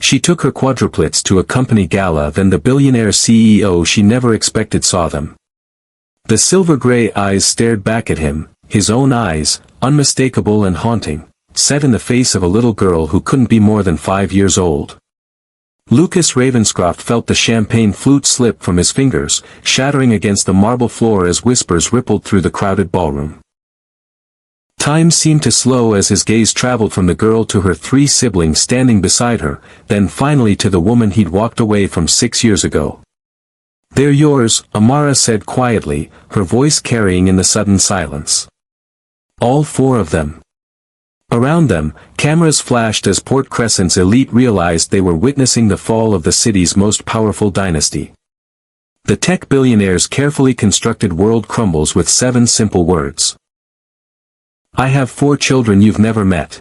She took her quadruplets to a company gala, then the billionaire CEO she never expected saw them. The silver-gray eyes stared back at him, his own eyes, unmistakable and haunting, set in the face of a little girl who couldn't be more than 5 years old. Lucas Ravenscroft felt the champagne flute slip from his fingers, shattering against the marble floor as whispers rippled through the crowded ballroom. Time seemed to slow as his gaze traveled from the girl to her 3 siblings standing beside her, then finally to the woman he'd walked away from 6 years ago. "They're yours," Amara said quietly, her voice carrying in the sudden silence. "All 4 of them." Around them, cameras flashed as Port Crescent's elite realized they were witnessing the fall of the city's most powerful dynasty. The tech billionaire's carefully constructed world crumbles with 7 simple words. "I have 4 children you've never met.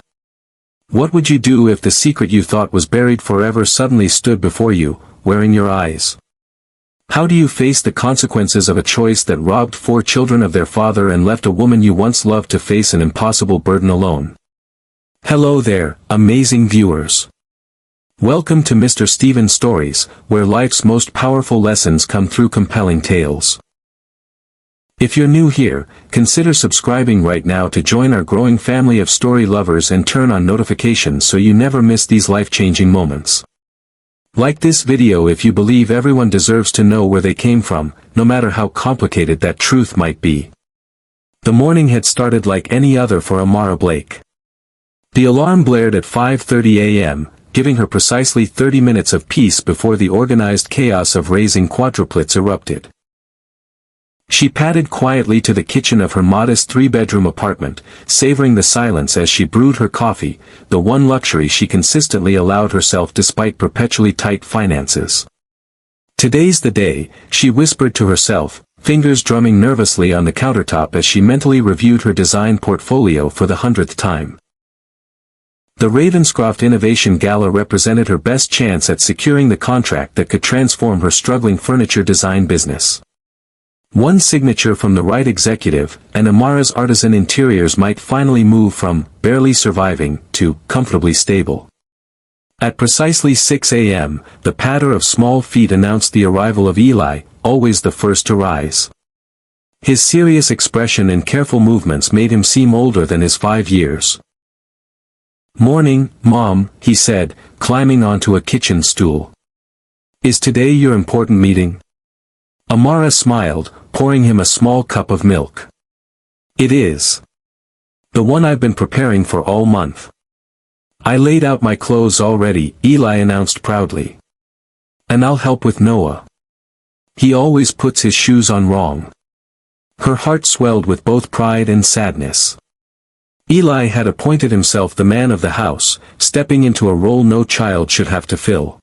What would you do if the secret you thought was buried forever suddenly stood before you, wearing your eyes? How do you face the consequences of a choice that robbed 4 children of their father and left a woman you once loved to face an impossible burden alone?" Hello there, amazing viewers. Welcome to Mr. Stephen's Stories, where life's most powerful lessons come through compelling tales. If you're new here, consider subscribing right now to join our growing family of story lovers and turn on notifications so you never miss these life-changing moments. Like this video if you believe everyone deserves to know where they came from, no matter how complicated that truth might be. The morning had started like any other for Amara Blake. The alarm blared at 5:30 a.m., giving her precisely 30 minutes of peace before the organized chaos of raising quadruplets erupted. She padded quietly to the kitchen of her modest 3-bedroom apartment, savoring the silence as she brewed her coffee, the one luxury she consistently allowed herself despite perpetually tight finances. "Today's the day," she whispered to herself, fingers drumming nervously on the countertop as she mentally reviewed her design portfolio for the 100th time. The Ravenscroft Innovation Gala represented her best chance at securing the contract that could transform her struggling furniture design business. One signature from the right executive, and Amara's artisan interiors might finally move from barely surviving to comfortably stable. At precisely 6 a.m., the patter of small feet announced the arrival of Eli, always the first to rise. His serious expression and careful movements made him seem older than his 5 years. "Morning, Mom," he said, climbing onto a kitchen stool. "Is today your important meeting?" Amara smiled, pouring him a small cup of milk. "It is. The one I've been preparing for all month." "I laid out my clothes already," Eli announced proudly. "And I'll help with Noah. He always puts his shoes on wrong." Her heart swelled with both pride and sadness. Eli had appointed himself the man of the house, stepping into a role no child should have to fill.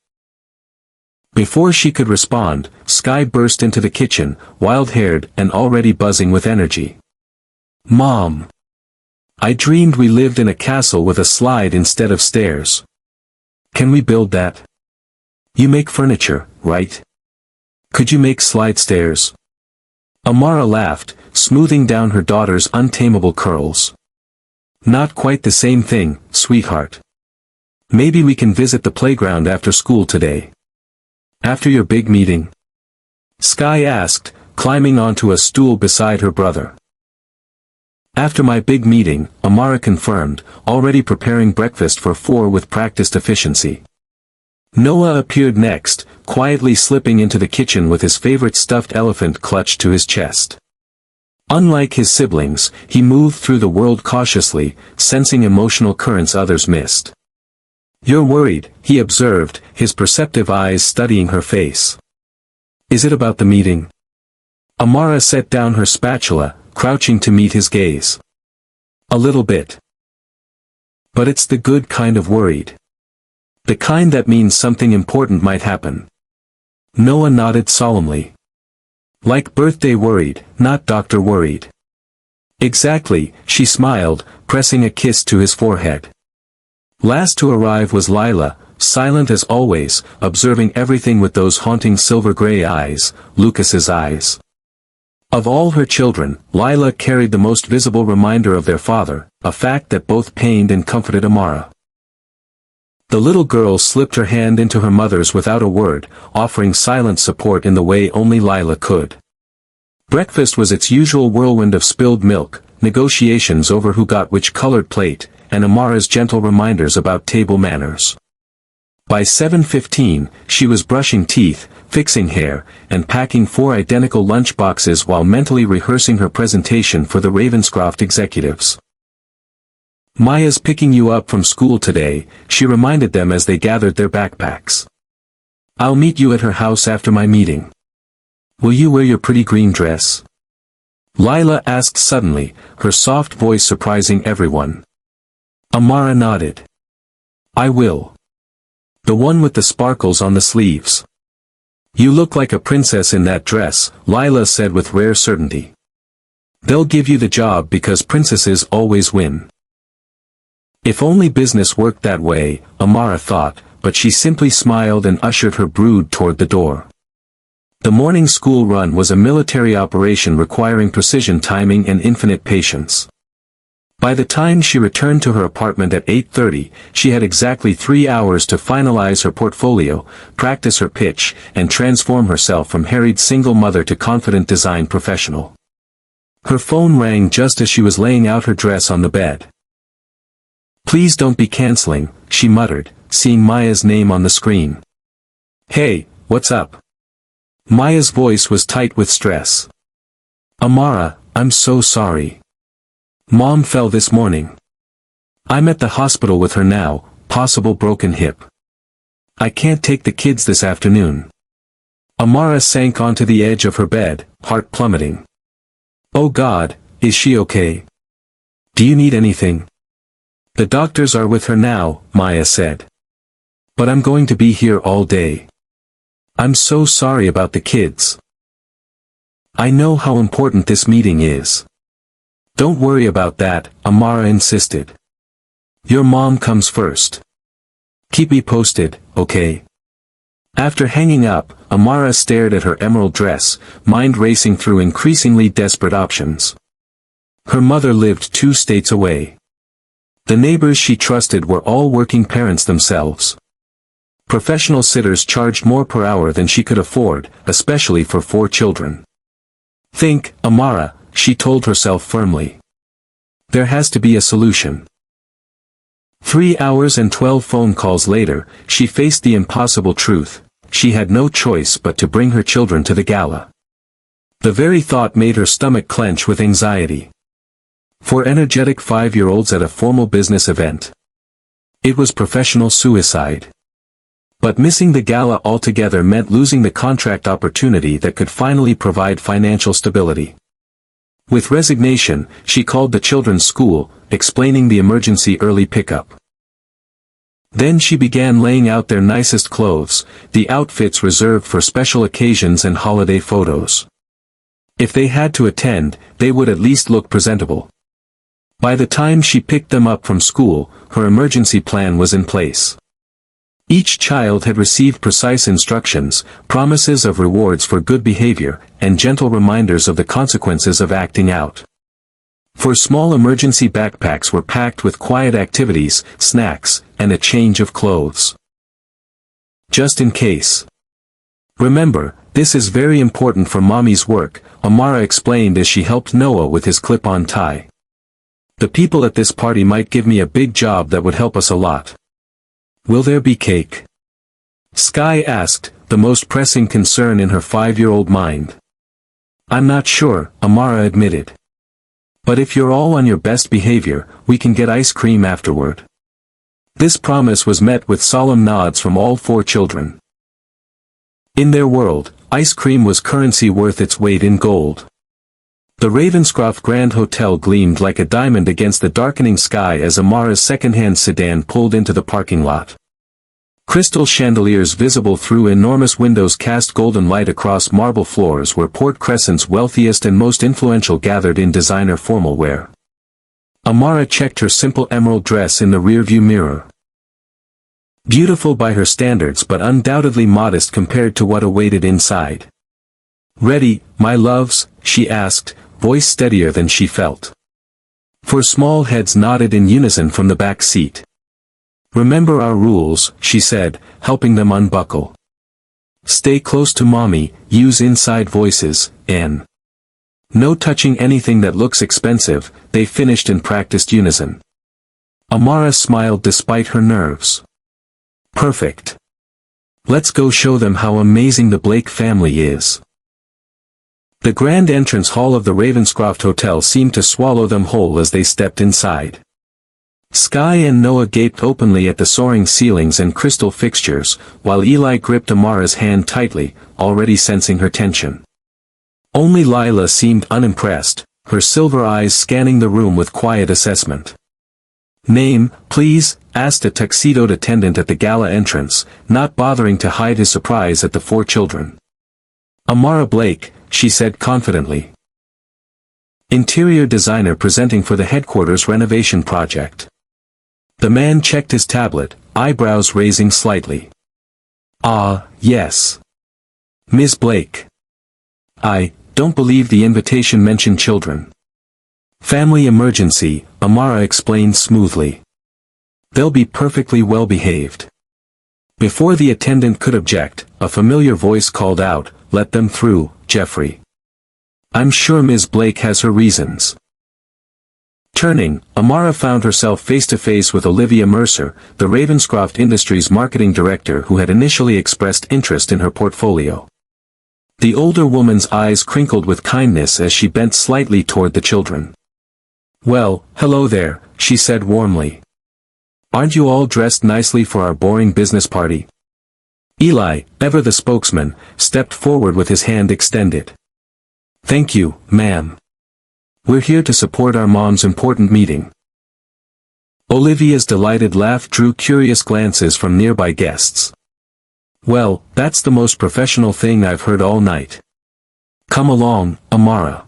Before she could respond, Sky burst into the kitchen, wild-haired and already buzzing with energy. "Mom! I dreamed we lived in a castle with a slide instead of stairs. Can we build that? You make furniture, right? Could you make slide stairs?" Amara laughed, smoothing down her daughter's untamable curls. "Not quite the same thing, sweetheart. Maybe we can visit the playground after school today. After your big meeting?" Sky asked, climbing onto a stool beside her brother. "After my big meeting," Amara confirmed, already preparing breakfast for 4 with practiced efficiency. Noah appeared next, quietly slipping into the kitchen with his favorite stuffed elephant clutched to his chest. Unlike his siblings, he moved through the world cautiously, sensing emotional currents others missed. "You're worried," he observed, his perceptive eyes studying her face. "Is it about the meeting?" Amara set down her spatula, crouching to meet his gaze. "A little bit. But it's the good kind of worried. The kind that means something important might happen." Noah nodded solemnly. "Like birthday worried, not doctor worried." "Exactly," she smiled, pressing a kiss to his forehead. Last to arrive was Lila, silent as always, observing everything with those haunting silver-gray eyes, Lucas's eyes. Of all her children, Lila carried the most visible reminder of their father, a fact that both pained and comforted Amara. The little girl slipped her hand into her mother's without a word, offering silent support in the way only Lila could. Breakfast was its usual whirlwind of spilled milk, negotiations over who got which colored plate, and Amara's gentle reminders about table manners. By 7:15, she was brushing teeth, fixing hair, and packing 4 identical lunch boxes while mentally rehearsing her presentation for the Ravenscroft executives. "Maya's picking you up from school today," she reminded them as they gathered their backpacks. "I'll meet you at her house after my meeting. Will you wear your pretty green dress?" Lila asked suddenly, her soft voice surprising everyone. Amara nodded. "I will. The one with the sparkles on the sleeves." "You look like a princess in that dress," Lila said with rare certainty. "They'll give you the job because princesses always win." If only business worked that way, Amara thought, but she simply smiled and ushered her brood toward the door. The morning school run was a military operation requiring precision timing and infinite patience. By the time she returned to her apartment at 8:30, she had exactly 3 hours to finalize her portfolio, practice her pitch, and transform herself from harried single mother to confident design professional. Her phone rang just as she was laying out her dress on the bed. "Please don't be canceling," she muttered, seeing Maya's name on the screen. "Hey, what's up?" Maya's voice was tight with stress. "Amara, I'm so sorry. Mom fell this morning. I'm at the hospital with her now, possible broken hip. I can't take the kids this afternoon." Amara sank onto the edge of her bed, heart plummeting. "Oh God, is she okay? Do you need anything?" "The doctors are with her now," Maya said. "But I'm going to be here all day. I'm so sorry about the kids. I know how important this meeting is." "Don't worry about that," Amara insisted. "Your mom comes first. Keep me posted, okay?" After hanging up, Amara stared at her emerald dress, mind racing through increasingly desperate options. Her mother lived 2 states away. The neighbors she trusted were all working parents themselves. Professional sitters charged more per hour than she could afford, especially for 4 children. "Think, Amara," she told herself firmly. "There has to be a solution." 3 hours and 12 phone calls later, she faced the impossible truth. She had no choice but to bring her children to the gala. The very thought made her stomach clench with anxiety. 4 energetic 5-year-olds at a formal business event. It was professional suicide. But missing the gala altogether meant losing the contract opportunity that could finally provide financial stability. With resignation, she called the children's school, explaining the emergency early pickup. Then she began laying out their nicest clothes, the outfits reserved for special occasions and holiday photos. If they had to attend, they would at least look presentable. By the time she picked them up from school, her emergency plan was in place. Each child had received precise instructions, promises of rewards for good behavior, and gentle reminders of the consequences of acting out. 4 small emergency backpacks were packed with quiet activities, snacks, and a change of clothes. Just in case. "Remember, this is very important for Mommy's work," Amara explained as she helped Noah with his clip-on tie. "The people at this party might give me a big job that would help us a lot." "Will there be cake?" Sky asked, the most pressing concern in her 5-year-old mind. "I'm not sure," Amara admitted. "But if you're all on your best behavior, we can get ice cream afterward." This promise was met with solemn nods from all 4 children. In their world, ice cream was currency worth its weight in gold. The Ravenscroft Grand Hotel gleamed like a diamond against the darkening sky as Amara's second-hand sedan pulled into the parking lot. Crystal chandeliers visible through enormous windows cast golden light across marble floors where Port Crescent's wealthiest and most influential gathered in designer formal wear. Amara checked her simple emerald dress in the rearview mirror. Beautiful by her standards but undoubtedly modest compared to what awaited inside. "Ready, my loves?" she asked, voice steadier than she felt. 4 small heads nodded in unison from the back seat. Remember our rules, she said, helping them unbuckle. Stay close to mommy, use inside voices, and no touching anything that looks expensive, they finished in practiced unison. Amara smiled despite her nerves. Perfect. Let's go show them how amazing the Blake family is. The grand entrance hall of the Ravenscroft Hotel seemed to swallow them whole as they stepped inside. Sky and Noah gaped openly at the soaring ceilings and crystal fixtures, while Eli gripped Amara's hand tightly, already sensing her tension. Only Lila seemed unimpressed, her silver eyes scanning the room with quiet assessment. Name, please, asked a tuxedoed attendant at the gala entrance, not bothering to hide his surprise at the four children. Amara Blake, she said confidently. Interior designer presenting for the headquarters renovation project. The man checked his tablet, eyebrows raising slightly. Ah, yes. Ms. Blake. I don't believe the invitation mentioned children. Family emergency, Amara explained smoothly. They'll be perfectly well behaved. Before the attendant could object, a familiar voice called out, "Let them through, Jeffrey." I'm sure Ms. Blake has her reasons. Turning, Amara found herself face to face with Olivia Mercer, the Ravenscroft Industries marketing director who had initially expressed interest in her portfolio. The older woman's eyes crinkled with kindness as she bent slightly toward the children. Well, hello there, she said warmly. Aren't you all dressed nicely for our boring business party? Eli, ever the spokesman, stepped forward with his hand extended. Thank you, ma'am. We're here to support our mom's important meeting. Olivia's delighted laugh drew curious glances from nearby guests. Well, that's the most professional thing I've heard all night. Come along, Amara.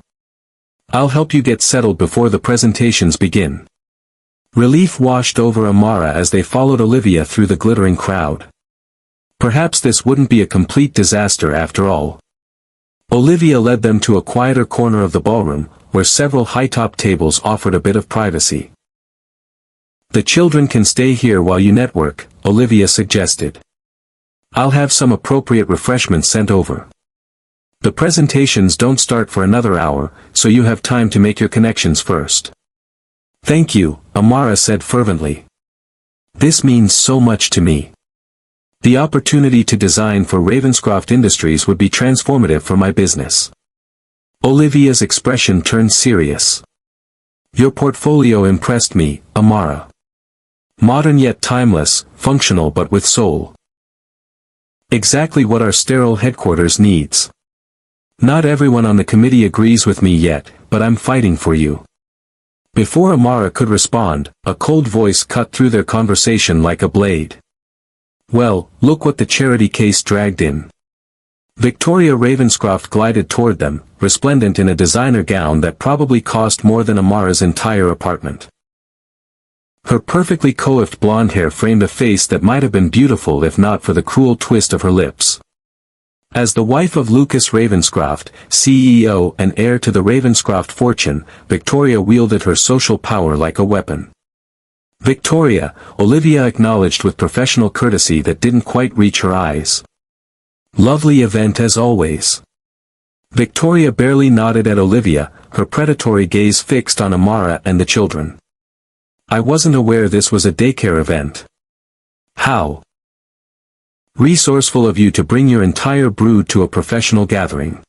I'll help you get settled before the presentations begin. Relief washed over Amara as they followed Olivia through the glittering crowd. Perhaps this wouldn't be a complete disaster after all. Olivia led them to a quieter corner of the ballroom, where several high-top tables offered a bit of privacy. The children can stay here while you network, Olivia suggested. I'll have some appropriate refreshments sent over. The presentations don't start for another hour, so you have time to make your connections first. Thank you, Amara said fervently. This means so much to me. The opportunity to design for Ravenscroft Industries would be transformative for my business. Olivia's expression turned serious. Your portfolio impressed me, Amara. Modern yet timeless, functional but with soul. Exactly what our sterile headquarters needs. Not everyone on the committee agrees with me yet, but I'm fighting for you. Before Amara could respond, a cold voice cut through their conversation like a blade. Well, look what the charity case dragged in. Victoria Ravenscroft glided toward them, resplendent in a designer gown that probably cost more than Amara's entire apartment. Her perfectly coiffed blonde hair framed a face that might have been beautiful if not for the cruel twist of her lips. As the wife of Lucas Ravenscroft, CEO and heir to the Ravenscroft fortune, Victoria wielded her social power like a weapon. Victoria, Olivia acknowledged with professional courtesy that didn't quite reach her eyes. Lovely event as always. Victoria barely nodded at Olivia, her predatory gaze fixed on Amara and the children. I wasn't aware this was a daycare event. How resourceful of you to bring your entire brood to a professional gathering.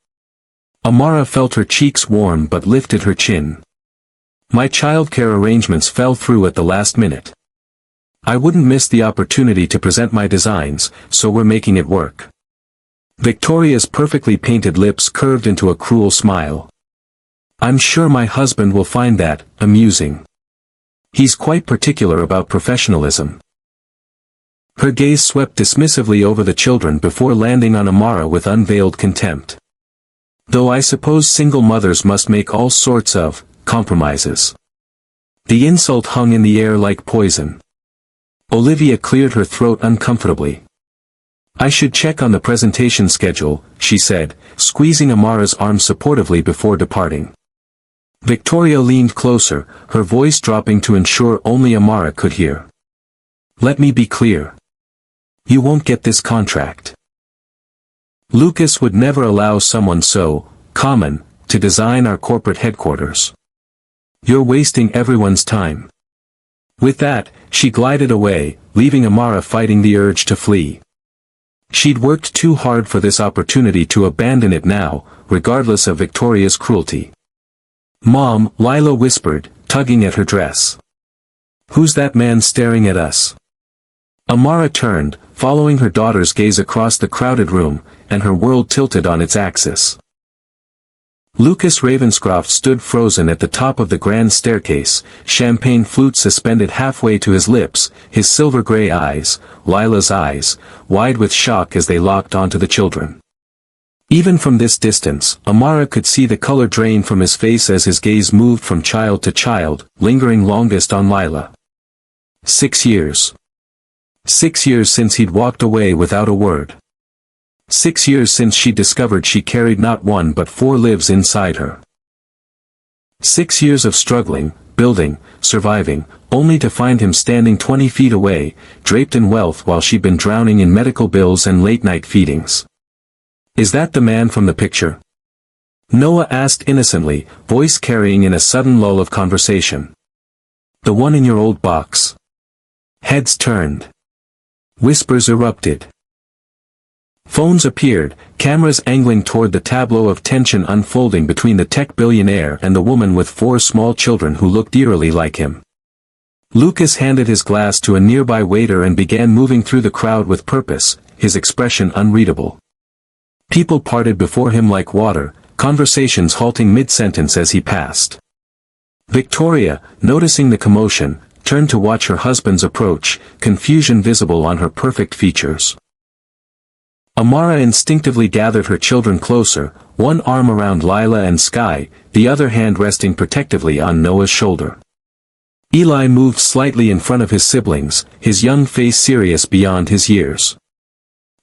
Amara felt her cheeks warm but lifted her chin. My childcare arrangements fell through at the last minute. I wouldn't miss the opportunity to present my designs, so we're making it work. Victoria's perfectly painted lips curved into a cruel smile. I'm sure my husband will find that amusing. He's quite particular about professionalism. Her gaze swept dismissively over the children before landing on Amara with unveiled contempt. Though I suppose single mothers must make all sorts of compromises. The insult hung in the air like poison. Olivia cleared her throat uncomfortably. I should check on the presentation schedule, she said, squeezing Amara's arm supportively before departing. Victoria leaned closer, her voice dropping to ensure only Amara could hear. Let me be clear. You won't get this contract. Lucas would never allow someone so common to design our corporate headquarters. You're wasting everyone's time. With that, she glided away, leaving Amara fighting the urge to flee. She'd worked too hard for this opportunity to abandon it now, regardless of Victoria's cruelty. "Mom," Lila whispered, tugging at her dress. "Who's that man staring at us?" Amara turned, following her daughter's gaze across the crowded room, and her world tilted on its axis. Lucas Ravenscroft stood frozen at the top of the grand staircase, champagne flute suspended halfway to his lips, his silver-gray eyes, Lila's eyes, wide with shock as they locked onto the children. Even from this distance, Amara could see the color drain from his face as his gaze moved from child to child, lingering longest on Lila. 6 years. 6 years since he'd walked away without a word. 6 years since she discovered she carried not one but 4 lives inside her. 6 years of struggling, building, surviving, only to find him standing 20 feet away, draped in wealth while she'd been drowning in medical bills and late-night feedings. "Is that the man from the picture?" Noah asked innocently, voice carrying in a sudden lull of conversation. "The one in your old box?" Heads turned. Whispers erupted. Phones appeared, cameras angling toward the tableau of tension unfolding between the tech billionaire and the woman with 4 small children who looked eerily like him. Lucas handed his glass to a nearby waiter and began moving through the crowd with purpose, his expression unreadable. People parted before him like water, conversations halting mid-sentence as he passed. Victoria, noticing the commotion, turned to watch her husband's approach, confusion visible on her perfect features. Amara instinctively gathered her children closer, one arm around Lila and Sky, the other hand resting protectively on Noah's shoulder. Eli moved slightly in front of his siblings, his young face serious beyond his years.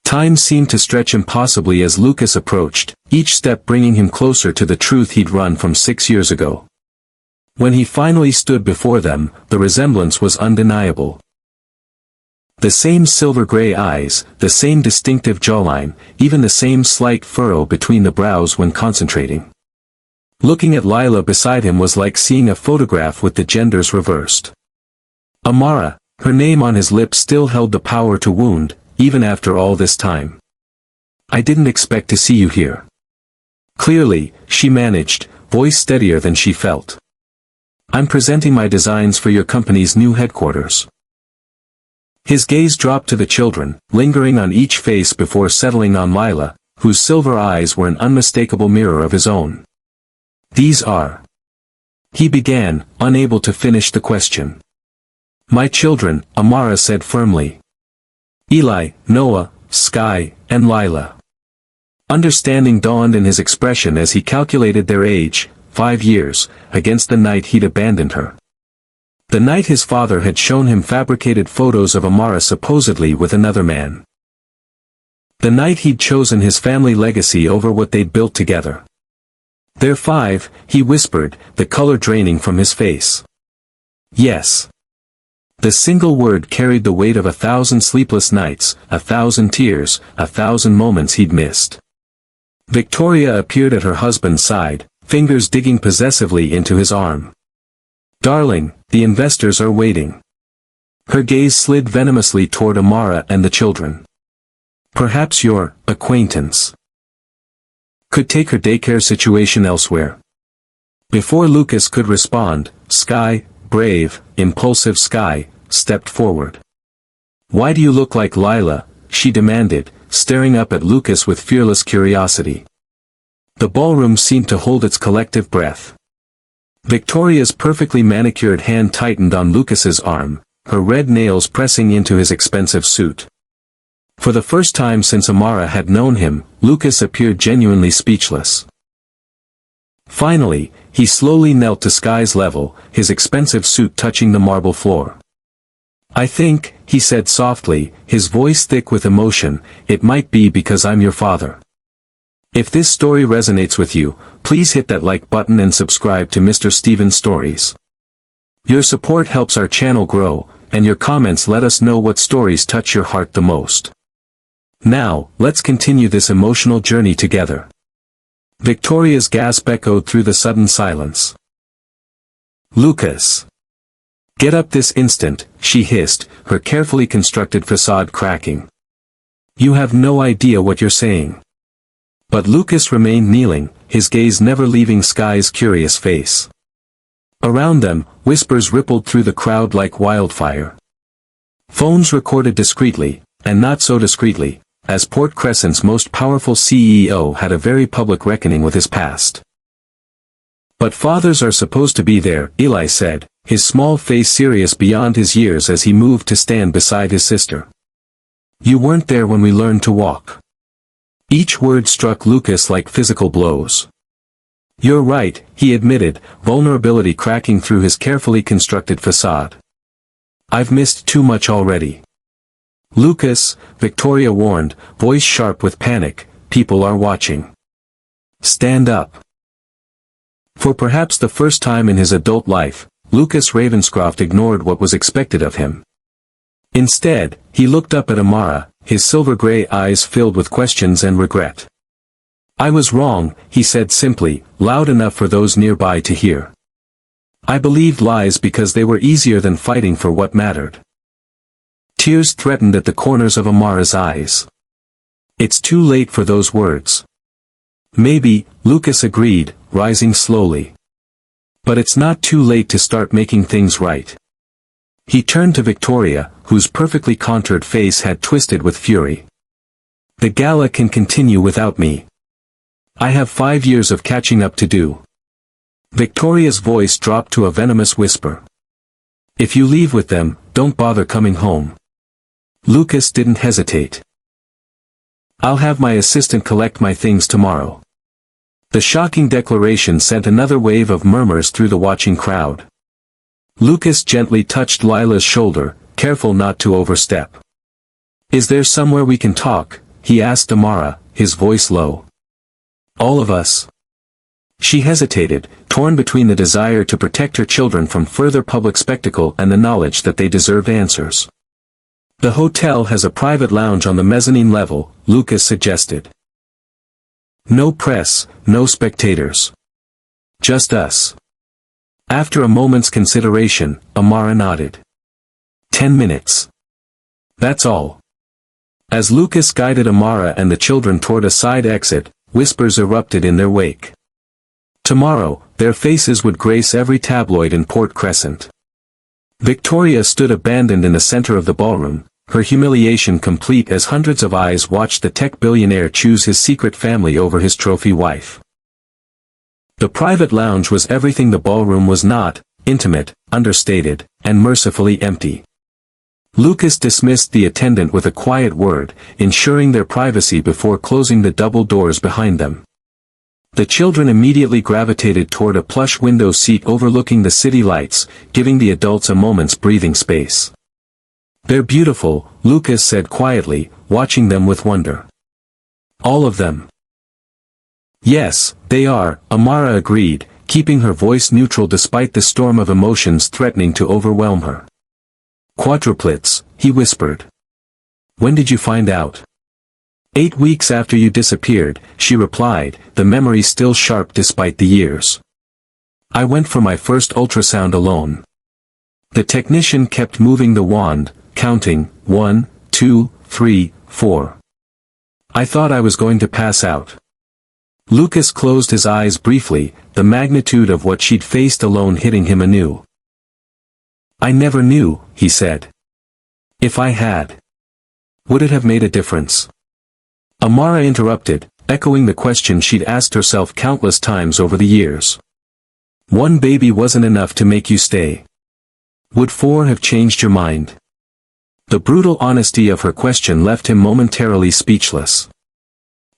Time seemed to stretch impossibly as Lucas approached, each step bringing him closer to the truth he'd run from 6 years ago. When he finally stood before them, the resemblance was undeniable. The same silver-gray eyes, the same distinctive jawline, even the same slight furrow between the brows when concentrating. Looking at Lila beside him was like seeing a photograph with the genders reversed. Amara, her name on his lips still held the power to wound, even after all this time. "I didn't expect to see you here." Clearly, she managed, voice steadier than she felt. "I'm presenting my designs for your company's new headquarters." His gaze dropped to the children, lingering on each face before settling on Lila, whose silver eyes were an unmistakable mirror of his own. "These are..." he began, unable to finish the question. "My children," Amara said firmly. "Eli, Noah, Sky, and Lila." Understanding dawned in his expression as he calculated their age, 5 years, against the night he'd abandoned her. The night his father had shown him fabricated photos of Amara supposedly with another man. The night he'd chosen his family legacy over what they'd built together. "They're 5, he whispered, the color draining from his face. "Yes." The single word carried the weight of 1,000 sleepless nights, 1,000 tears, 1,000 moments he'd missed. Victoria appeared at her husband's side, fingers digging possessively into his arm. "Darling, the investors are waiting." Her gaze slid venomously toward Amara and the children. "Perhaps your acquaintance could take her daycare situation elsewhere." Before Lucas could respond, Sky, brave, impulsive Sky, stepped forward. "Why do you look like Lila?" she demanded, staring up at Lucas with fearless curiosity. The ballroom seemed to hold its collective breath. Victoria's perfectly manicured hand tightened on Lucas's arm, her red nails pressing into his expensive suit. For the first time since Amara had known him, Lucas appeared genuinely speechless. Finally, he slowly knelt to Sky's level, his expensive suit touching the marble floor. "I think," he said softly, his voice thick with emotion, "it might be because I'm your father." If this story resonates with you, please hit that like button and subscribe to Mr. Steven Stories. Your support helps our channel grow, and your comments let us know what stories touch your heart the most. Now, let's continue this emotional journey together. Victoria's gasp echoed through the sudden silence. Lucas. Get up this instant, she hissed, her carefully constructed facade cracking. You have no idea what you're saying. But Lucas remained kneeling, his gaze never leaving Sky's curious face. Around them, whispers rippled through the crowd like wildfire. Phones recorded discreetly, and not so discreetly, as Port Crescent's most powerful CEO had a very public reckoning with his past. But fathers are supposed to be there, Eli said, his small face serious beyond his years as he moved to stand beside his sister. You weren't there when we learned to walk. Each word struck Lucas like physical blows. You're right, he admitted, vulnerability cracking through his carefully constructed facade. I've missed too much already. Lucas, Victoria warned, voice sharp with panic, people are watching. Stand up. For perhaps the first time in his adult life, Lucas Ravenscroft ignored what was expected of him. Instead, he looked up at Amara, his silver-gray eyes filled with questions and regret. I was wrong, he said simply, loud enough for those nearby to hear. I believed lies because they were easier than fighting for what mattered. Tears threatened at the corners of Amara's eyes. It's too late for those words. Maybe, Lucas agreed, rising slowly. But it's not too late to start making things right. He turned to Victoria, whose perfectly contoured face had twisted with fury. The gala can continue without me. I have 5 years of catching up to do. Victoria's voice dropped to a venomous whisper. If you leave with them, don't bother coming home. Lucas didn't hesitate. I'll have my assistant collect my things tomorrow. The shocking declaration sent another wave of murmurs through the watching crowd. Lucas gently touched Lila's shoulder, careful not to overstep. Is there somewhere we can talk? He asked Amara, his voice low. All of us. She hesitated, torn between the desire to protect her children from further public spectacle and the knowledge that they deserved answers. The hotel has a private lounge on the mezzanine level, Lucas suggested. No press, no spectators. Just us. After a moment's consideration, Amara nodded. 10 minutes. That's all. As Lucas guided Amara and the children toward a side exit, whispers erupted in their wake. Tomorrow, their faces would grace every tabloid in Port Crescent. Victoria stood abandoned in the center of the ballroom, her humiliation complete as hundreds of eyes watched the tech billionaire choose his secret family over his trophy wife. The private lounge was everything the ballroom was not, intimate, understated, and mercifully empty. Lucas dismissed the attendant with a quiet word, ensuring their privacy before closing the double doors behind them. The children immediately gravitated toward a plush window seat overlooking the city lights, giving the adults a moment's breathing space. They're beautiful, Lucas said quietly, watching them with wonder. All of them. Yes, they are, Amara agreed, keeping her voice neutral despite the storm of emotions threatening to overwhelm her. Quadruplets, he whispered. When did you find out? 8 weeks after you disappeared, she replied, the memory still sharp despite the years. I went for my first ultrasound alone. The technician kept moving the wand, counting, 1, 2, 3, 4. I thought I was going to pass out. Lucas closed his eyes briefly, the magnitude of what she'd faced alone hitting him anew. I never knew, he said. If I had. Would it have made a difference? Amara interrupted, echoing the question she'd asked herself countless times over the years. One baby wasn't enough to make you stay. Would 4 have changed your mind? The brutal honesty of her question left him momentarily speechless.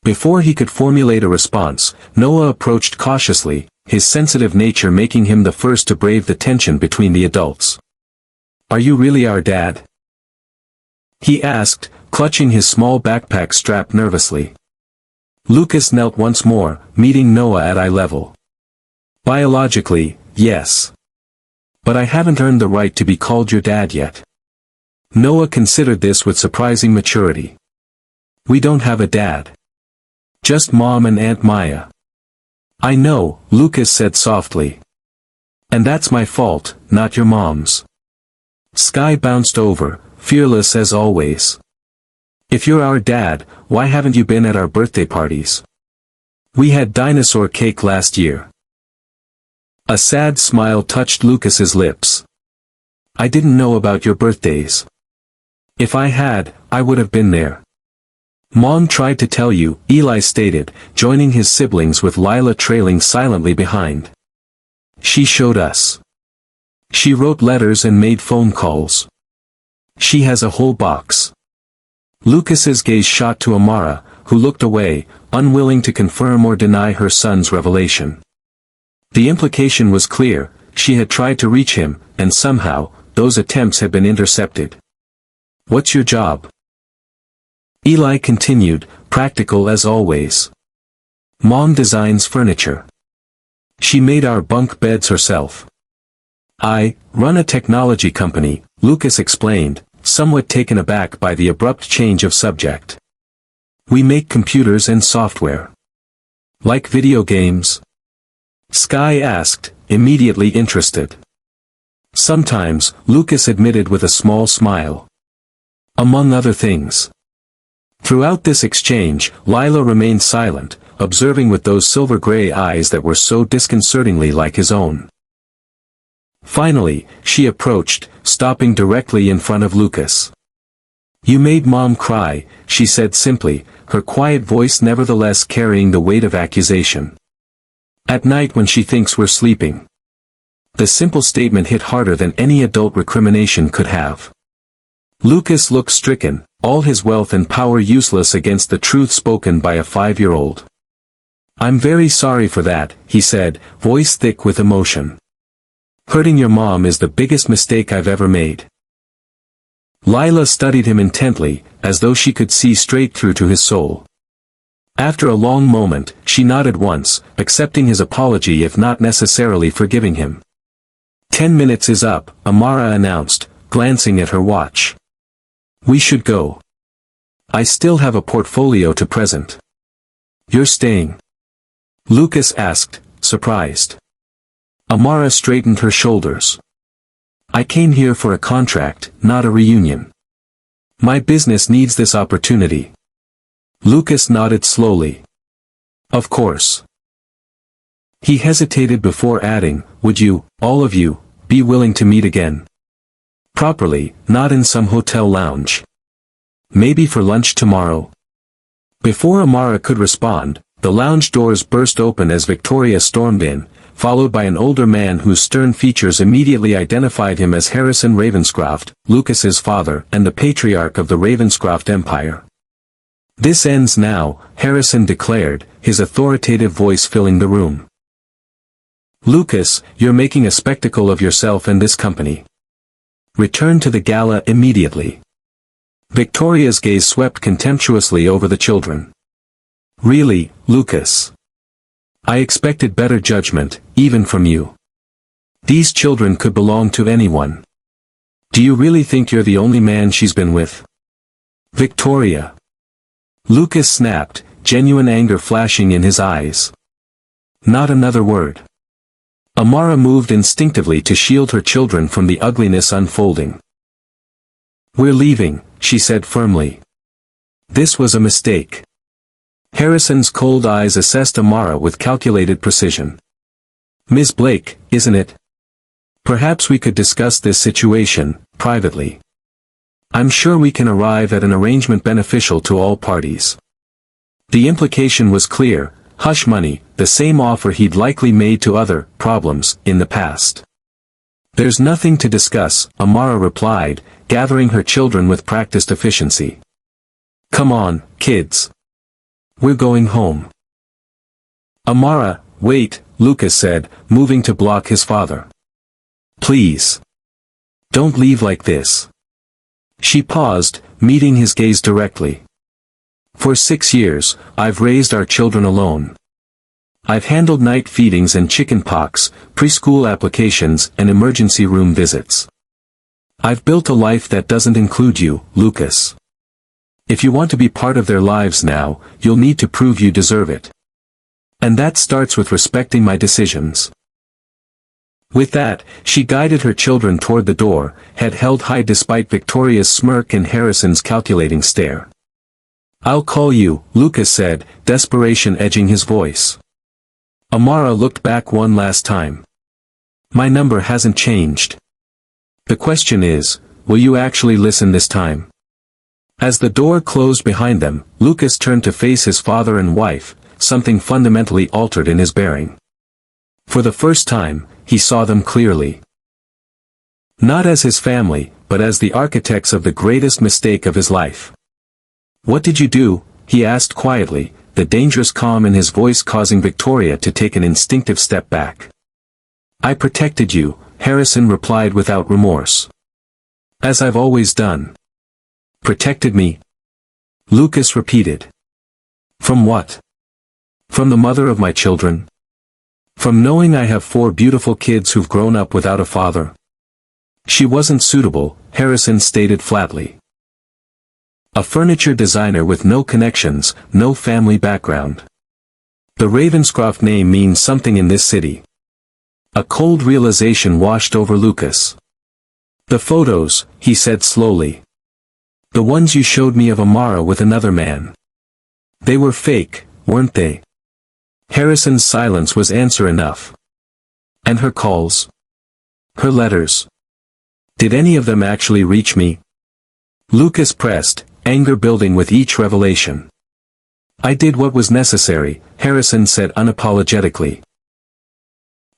Before he could formulate a response, Noah approached cautiously, his sensitive nature making him the first to brave the tension between the adults. Are you really our dad? He asked, clutching his small backpack strap nervously. Lucas knelt once more, meeting Noah at eye level. Biologically, yes. But I haven't earned the right to be called your dad yet. Noah considered this with surprising maturity. We don't have a dad. Just Mom and Aunt Maya. I know, Lucas said softly. And that's my fault, not your mom's. Sky bounced over, fearless as always. If you're our dad, why haven't you been at our birthday parties? We had dinosaur cake last year. A sad smile touched Lucas's lips. I didn't know about your birthdays. If I had, I would have been there. Mom tried to tell you, Eli stated, joining his siblings with Lila trailing silently behind. She showed us. She wrote letters and made phone calls. She has a whole box. Lucas's gaze shot to Amara, who looked away, unwilling to confirm or deny her son's revelation. The implication was clear, she had tried to reach him, and somehow, those attempts had been intercepted. What's your job? Eli continued, practical as always. Mom designs furniture. She made our bunk beds herself. I run a technology company, Lucas explained, somewhat taken aback by the abrupt change of subject. We make computers and software. Like video games? Sky asked, immediately interested. Sometimes, Lucas admitted with a small smile. Among other things. Throughout this exchange, Lila remained silent, observing with those silver-gray eyes that were so disconcertingly like his own. Finally, she approached, stopping directly in front of Lucas. You made Mom cry, she said simply, her quiet voice nevertheless carrying the weight of accusation. At night when she thinks we're sleeping. The simple statement hit harder than any adult recrimination could have. Lucas looked stricken, all his wealth and power useless against the truth spoken by a 5-year-old. I'm very sorry for that, he said, voice thick with emotion. Hurting your mom is the biggest mistake I've ever made. Lila studied him intently, as though she could see straight through to his soul. After a long moment, she nodded once, accepting his apology if not necessarily forgiving him. 10 minutes is up, Amara announced, glancing at her watch. We should go. I still have a portfolio to present. You're staying? Lucas asked, surprised. Amara straightened her shoulders. I came here for a contract, not a reunion. My business needs this opportunity. Lucas nodded slowly. Of course. He hesitated before adding, would you, all of you, be willing to meet again? Properly, not in some hotel lounge. Maybe for lunch tomorrow. Before Amara could respond, the lounge doors burst open as Victoria stormed in, followed by an older man whose stern features immediately identified him as Harrison Ravenscroft, Lucas's father and the patriarch of the Ravenscroft Empire. This ends now, Harrison declared, his authoritative voice filling the room. Lucas, you're making a spectacle of yourself and this company. Return to the gala immediately. Victoria's gaze swept contemptuously over the children. Really, Lucas? I expected better judgment, even from you. These children could belong to anyone. Do you really think you're the only man she's been with? Victoria. Lucas snapped, genuine anger flashing in his eyes. Not another word. Amara moved instinctively to shield her children from the ugliness unfolding. We're leaving, she said firmly. This was a mistake. Harrison's cold eyes assessed Amara with calculated precision. Miss Blake, isn't it? Perhaps we could discuss this situation, privately. I'm sure we can arrive at an arrangement beneficial to all parties. The implication was clear, hush money, the same offer he'd likely made to other problems in the past. There's nothing to discuss, Amara replied, gathering her children with practiced efficiency. Come on, kids. We're going home. Amara, wait, Lucas said, moving to block his father. Please. Don't leave like this. She paused, meeting his gaze directly. For 6 years, I've raised our children alone. I've handled night feedings and chicken pox, preschool applications and emergency room visits. I've built a life that doesn't include you, Lucas. If you want to be part of their lives now, you'll need to prove you deserve it. And that starts with respecting my decisions." With that, she guided her children toward the door, head held high despite Victoria's smirk and Harrison's calculating stare. "I'll call you," Lucas said, desperation edging his voice. Amara looked back one last time. "My number hasn't changed. The question is, will you actually listen this time?" As the door closed behind them, Lucas turned to face his father and wife, something fundamentally altered in his bearing. For the first time, he saw them clearly. Not as his family, but as the architects of the greatest mistake of his life. "What did you do?" he asked quietly, the dangerous calm in his voice causing Victoria to take an instinctive step back. "I protected you," Harrison replied without remorse. "As I've always done." "Protected me?" Lucas repeated. "From what?" "From the mother of my children. From knowing I have 4 beautiful kids who've grown up without a father." "She wasn't suitable," Harrison stated flatly. "A furniture designer with no connections, no family background. The Ravenscroft name means something in this city." A cold realization washed over Lucas. "The photos," he said slowly. "The ones you showed me of Amara with another man. They were fake, weren't they?" Harrison's silence was answer enough. "And her calls? Her letters? Did any of them actually reach me?" Lucas pressed, anger building with each revelation. "I did what was necessary," Harrison said unapologetically.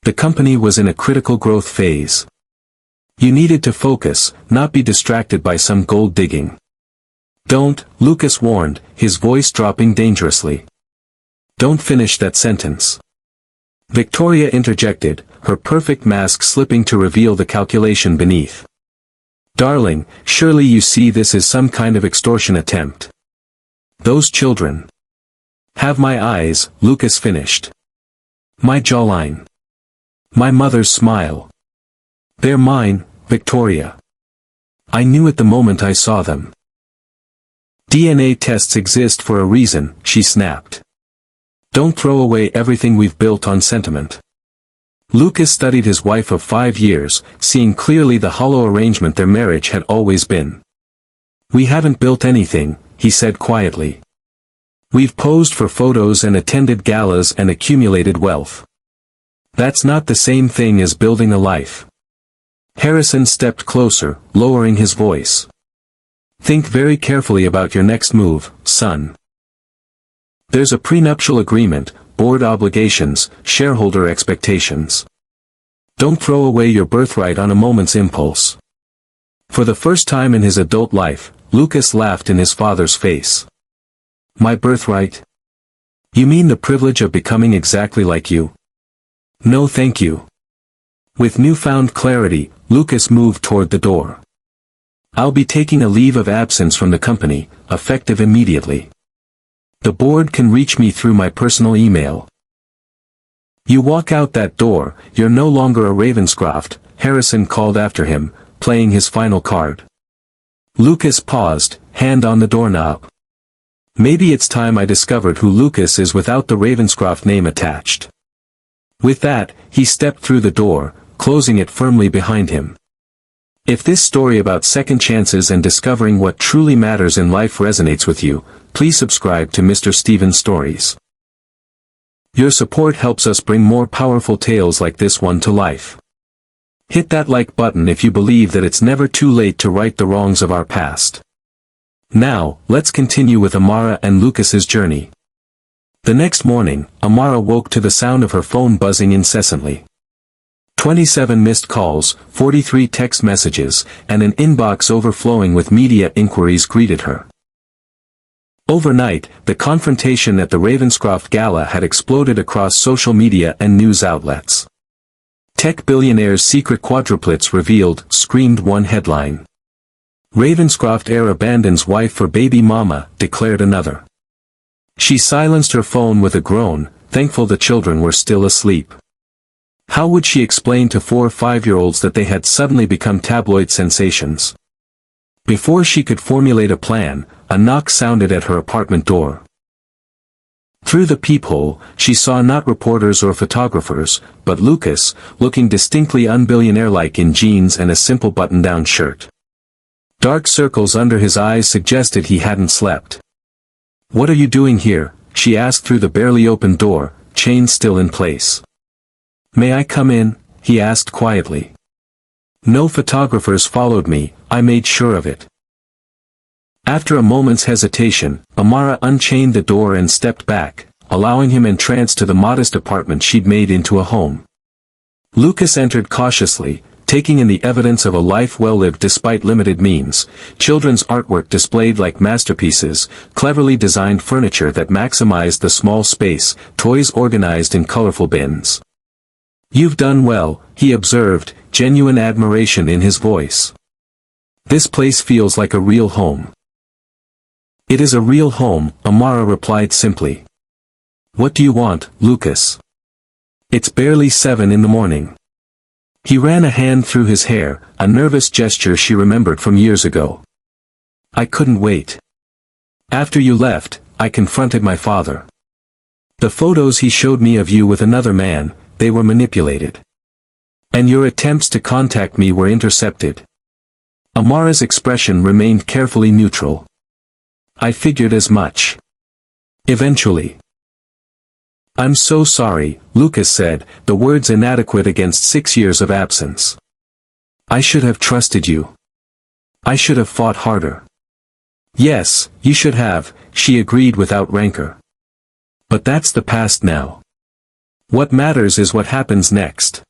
The company was in a critical growth phase. You needed to focus, not be distracted by some gold digging. "Don't," Lucas warned, his voice dropping dangerously. "Don't finish that sentence." Victoria interjected, her perfect mask slipping to reveal the calculation beneath. "Darling, surely you see this is some kind of extortion attempt. Those children have my eyes," Lucas finished. "My jawline. My mother's smile. They're mine, Victoria. I knew it the moment I saw them." "DNA tests exist for a reason," she snapped. "Don't throw away everything we've built on sentiment." Lucas studied his wife of 5 years, seeing clearly the hollow arrangement their marriage had always been. "We haven't built anything," he said quietly. "We've posed for photos and attended galas and accumulated wealth. That's not the same thing as building a life." Harrison stepped closer, lowering his voice. "Think very carefully about your next move, son. There's a prenuptial agreement, board obligations, shareholder expectations. Don't throw away your birthright on a moment's impulse." For the first time in his adult life, Lucas laughed in his father's face. "My birthright? You mean the privilege of becoming exactly like you?" "No thank you." With newfound clarity, Lucas moved toward the door. "I'll be taking a leave of absence from the company, effective immediately. The board can reach me through my personal email." "You walk out that door, you're no longer a Ravenscroft," Harrison called after him, playing his final card. Lucas paused, hand on the doorknob. Maybe it's time I discovered who Lucas is without the Ravenscroft name attached. With that, he stepped through the door, closing it firmly behind him. If this story about second chances and discovering what truly matters in life resonates with you, please subscribe to Mr. Stevens Stories. Your support helps us bring more powerful tales like this one to life. Hit that like button if you believe that it's never too late to right the wrongs of our past. Now, let's continue with Amara and Lucas's journey. The next morning, Amara woke to the sound of her phone buzzing incessantly. 27 missed calls, 43 text messages, and an inbox overflowing with media inquiries greeted her. Overnight, the confrontation at the Ravenscroft Gala had exploded across social media and news outlets. Tech billionaire's secret quadruplets revealed, screamed one headline. Ravenscroft heir abandons wife for baby mama, declared another. She silenced her phone with a groan, thankful the children were still asleep. How would she explain to 4 or 5-year-olds that they had suddenly become tabloid sensations? Before she could formulate a plan, a knock sounded at her apartment door. Through the peephole, she saw not reporters or photographers, but Lucas, looking distinctly unbillionaire-like in jeans and a simple button-down shirt. Dark circles under his eyes suggested he hadn't slept. "What are you doing here?" she asked through the barely opened door, chain still in place. "May I come in?" he asked quietly. "No photographers followed me, I made sure of it." After a moment's hesitation, Amara unchained the door and stepped back, allowing him entrance to the modest apartment she'd made into a home. Lucas entered cautiously, taking in the evidence of a life well lived despite limited means, children's artwork displayed like masterpieces, cleverly designed furniture that maximized the small space, toys organized in colorful bins. "You've done well," he observed, genuine admiration in his voice. "This place feels like a real home." "It is a real home," Amara replied simply. "What do you want, Lucas?" "It's barely 7 in the morning." He ran a hand through his hair, a nervous gesture she remembered from years ago. "I couldn't wait. After you left, I confronted my father. The photos he showed me of you with another man, they were manipulated. And your attempts to contact me were intercepted." Amara's expression remained carefully neutral. "I figured as much. Eventually." "I'm so sorry," Lucas said, the words inadequate against 6 years of absence. "I should have trusted you. I should have fought harder." "Yes, you should have," she agreed without rancor. "But that's the past now. What matters is what happens next."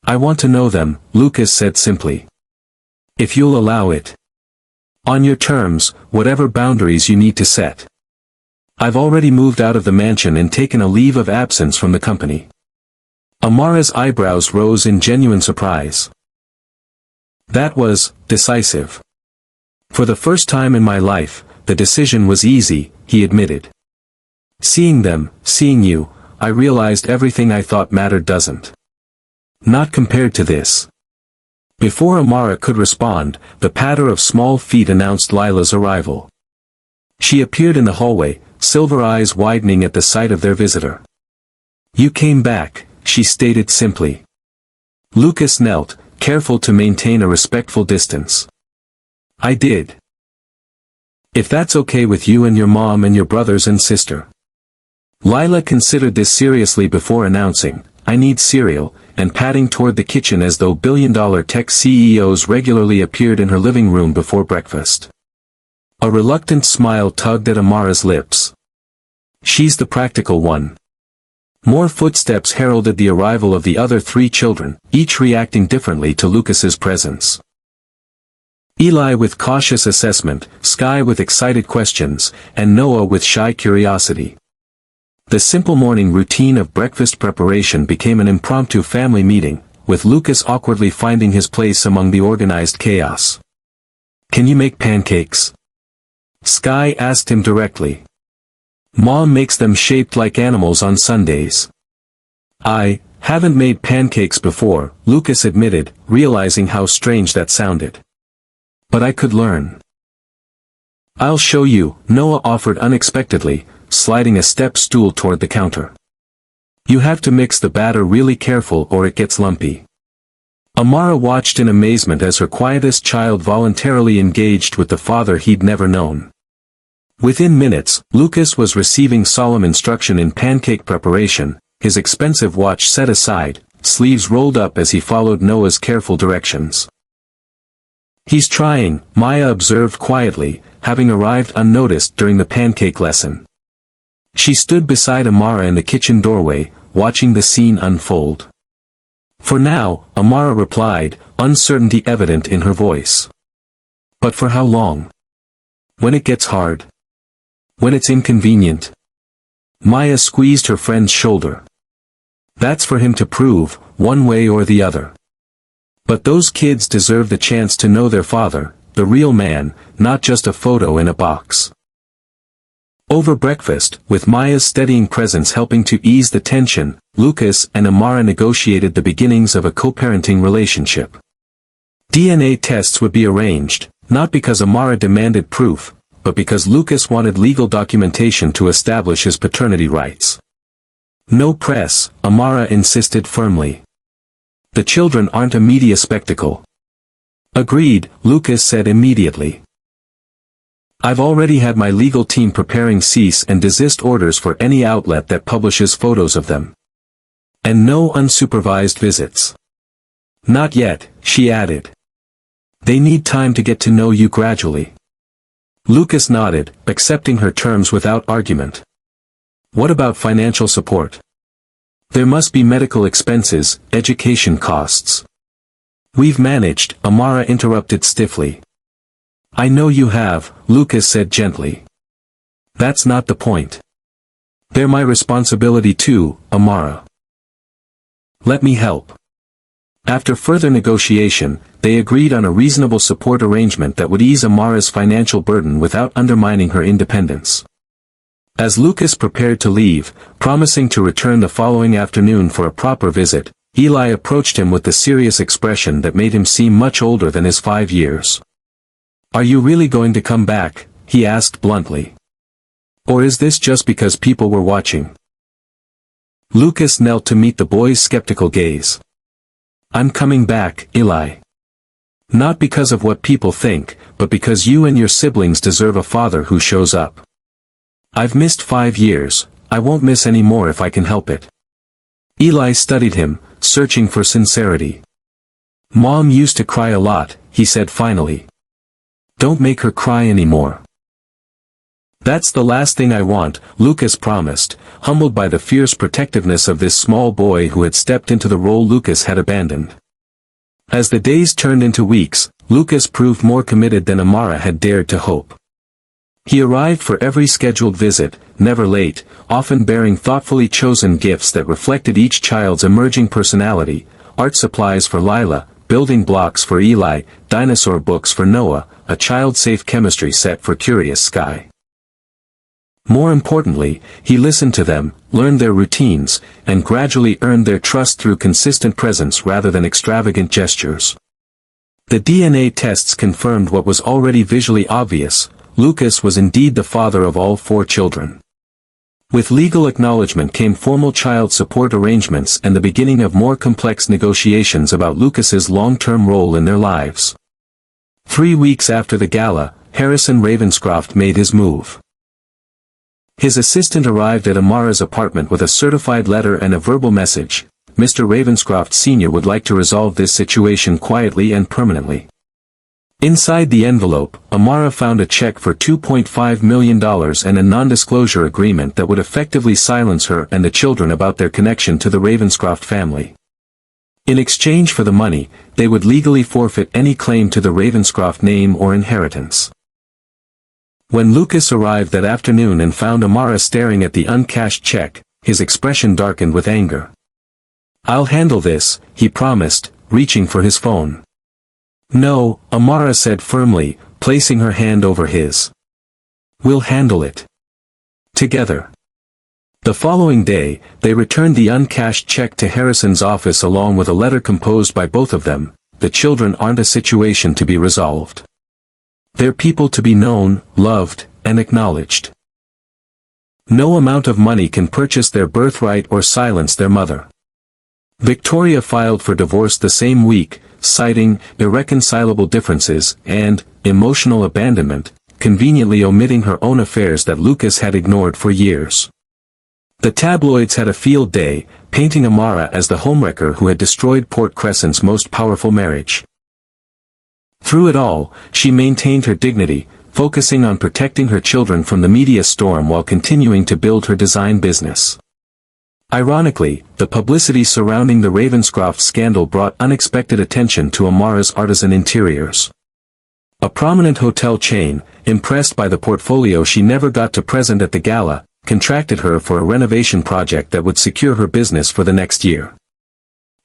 "I want to know them," Lucas said simply. "If you'll allow it. On your terms, whatever boundaries you need to set. I've already moved out of the mansion and taken a leave of absence from the company." Amara's eyebrows rose in genuine surprise. That was decisive. "For the first time in my life, the decision was easy," he admitted. "Seeing them, seeing you, I realized everything I thought mattered doesn't. Not compared to this." Before Amara could respond, the patter of small feet announced Lila's arrival. She appeared in the hallway, silver eyes widening at the sight of their visitor. "You came back," she stated simply. Lucas knelt, careful to maintain a respectful distance. "I did. If that's okay with you and your mom and your brothers and sister." Lila considered this seriously before announcing, "I need cereal," and padding toward the kitchen as though billion-dollar tech CEOs regularly appeared in her living room before breakfast. A reluctant smile tugged at Amara's lips. She's the practical one. More footsteps heralded the arrival of the other 3 children, each reacting differently to Lucas's presence. Eli with cautious assessment, Sky with excited questions, and Noah with shy curiosity. The simple morning routine of breakfast preparation became an impromptu family meeting, with Lucas awkwardly finding his place among the organized chaos. "Can you make pancakes?" Sky asked him directly. "Mom makes them shaped like animals on Sundays." "I haven't made pancakes before," Lucas admitted, realizing how strange that sounded. "But I could learn." "I'll show you," Noah offered unexpectedly, sliding a step stool toward the counter. "You have to mix the batter really careful or it gets lumpy." Amara watched in amazement as her quietest child voluntarily engaged with the father he'd never known. Within minutes, Lucas was receiving solemn instruction in pancake preparation, his expensive watch set aside, sleeves rolled up as he followed Noah's careful directions. "He's trying," Maya observed quietly, having arrived unnoticed during the pancake lesson. She stood beside Amara in the kitchen doorway, watching the scene unfold. "For now," Amara replied, uncertainty evident in her voice. "But for how long? When it gets hard? When it's inconvenient?" Maya squeezed her friend's shoulder. "That's for him to prove, one way or the other. But those kids deserve the chance to know their father, the real man, not just a photo in a box." Over breakfast, with Maya's steadying presence helping to ease the tension, Lucas and Amara negotiated the beginnings of a co-parenting relationship. DNA tests would be arranged, not because Amara demanded proof, but because Lucas wanted legal documentation to establish his paternity rights. No press, Amara insisted firmly. The children aren't a media spectacle. Agreed, Lucas said immediately. I've already had my legal team preparing cease and desist orders for any outlet that publishes photos of them. And no unsupervised visits. Not yet, she added. They need time to get to know you gradually. Lucas nodded, accepting her terms without argument. What about financial support? There must be medical expenses, education costs. We've managed, Amara interrupted stiffly. I know you have, Lucas said gently. That's not the point. They're my responsibility too, Amara. Let me help. After further negotiation, they agreed on a reasonable support arrangement that would ease Amara's financial burden without undermining her independence. As Lucas prepared to leave, promising to return the following afternoon for a proper visit, Eli approached him with the serious expression that made him seem much older than his 5 years. Are you really going to come back? He asked bluntly. Or is this just because people were watching? Lucas knelt to meet the boy's skeptical gaze. I'm coming back, Eli. Not because of what people think, but because you and your siblings deserve a father who shows up. I've missed 5 years, I won't miss any more if I can help it. Eli studied him, searching for sincerity. Mom used to cry a lot, he said finally. Don't make her cry anymore. That's the last thing I want, Lucas promised, humbled by the fierce protectiveness of this small boy who had stepped into the role Lucas had abandoned. As the days turned into weeks, Lucas proved more committed than Amara had dared to hope. He arrived for every scheduled visit, never late, often bearing thoughtfully chosen gifts that reflected each child's emerging personality, art supplies for Lila, building blocks for Eli, dinosaur books for Noah, a child-safe chemistry set for Curious Sky. More importantly, he listened to them, learned their routines, and gradually earned their trust through consistent presence rather than extravagant gestures. The DNA tests confirmed what was already visually obvious: Lucas was indeed the father of all 4 children. With legal acknowledgement came formal child support arrangements and the beginning of more complex negotiations about Lucas's long-term role in their lives. 3 weeks after the gala, Harrison Ravenscroft made his move. His assistant arrived at Amara's apartment with a certified letter and a verbal message. Mr. Ravenscroft Sr. would like to resolve this situation quietly and permanently. Inside the envelope, Amara found a check for $2.5 million and a non-disclosure agreement that would effectively silence her and the children about their connection to the Ravenscroft family. In exchange for the money, they would legally forfeit any claim to the Ravenscroft name or inheritance. When Lucas arrived that afternoon and found Amara staring at the uncashed check, his expression darkened with anger. I'll handle this, he promised, reaching for his phone. No, Amara said firmly, placing her hand over his. We'll handle it. Together. The following day, they returned the uncashed check to Harrison's office along with a letter composed by both of them. The children aren't a situation to be resolved. They're people to be known, loved, and acknowledged. No amount of money can purchase their birthright or silence their mother. Victoria filed for divorce the same week, citing irreconcilable differences and emotional abandonment, conveniently omitting her own affairs that Lucas had ignored for years. The tabloids had a field day, painting Amara as the homewrecker who had destroyed Port Crescent's most powerful marriage. Through it all, she maintained her dignity, focusing on protecting her children from the media storm while continuing to build her design business. Ironically, the publicity surrounding the Ravenscroft scandal brought unexpected attention to Amara's artisan interiors. A prominent hotel chain, impressed by the portfolio she never got to present at the gala, contracted her for a renovation project that would secure her business for the next year.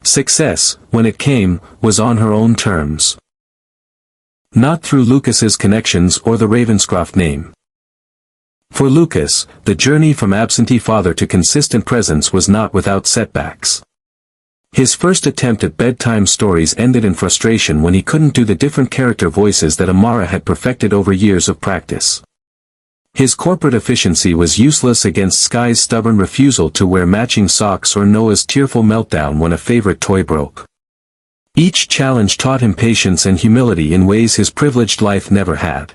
Success, when it came, was on her own terms. Not through Lucas's connections or the Ravenscroft name. For Lucas, the journey from absentee father to consistent presence was not without setbacks. His first attempt at bedtime stories ended in frustration when he couldn't do the different character voices that Amara had perfected over years of practice. His corporate efficiency was useless against Sky's stubborn refusal to wear matching socks or Noah's tearful meltdown when a favorite toy broke. Each challenge taught him patience and humility in ways his privileged life never had.